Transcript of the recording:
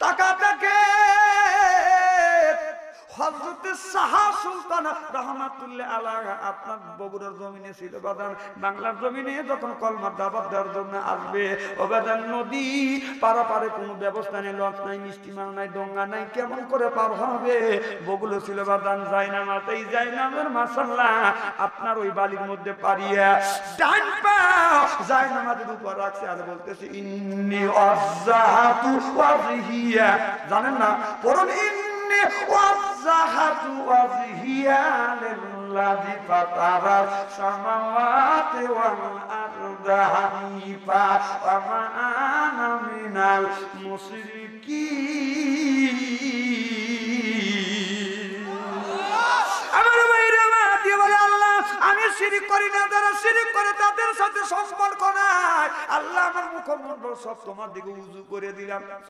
তাকাতাকে হযরতে শাহ সুলতান রাহমাতুল্লাহ আলাইহি আপনার বগুড়ার জমিনে ছিল বাদান, বাংলার জমিনে যখন কলমার দাওয়াত দেওয়ার জন্য আসবে ও বাদান, নদী পারাপারে কোনো ব্যবস্থা নেই, লঞ্চ নাই, স্টিমার নাই, ডঙ্গা নাই, কেমন করে পার হবে? বগুলো ছিল বাদান জায়নামাজ, এই জায়নামাজের মাশাআল্লাহ আপনার ওই বালির মধ্যে পারিয়া ডান পা জায়নামাজের উপর রাখছে আর বলতেছে ইন্নী ওয়াজ্জাহাতু ওয়াজহিয়া, জানেন না পড়ুন ইন্নী ওয়াজ্জাহাতু ওয়াজহিয়া লিল্লাযী ফাতারাস সামাওয়াতি ওয়াল আরদা হানিফা ওয়া মা আনা মিনাল মুশরিকিন। আমার ভাইরা মা দিয়ে বলে আল্লাহ আমি শিরিক করি না, যারা শিরিক করে তাদের সাথে সম্পর্ক নাই। আল্লাহ আমার মুখমণ্ডল সব তোমার দিকে উজু করে দিলাম।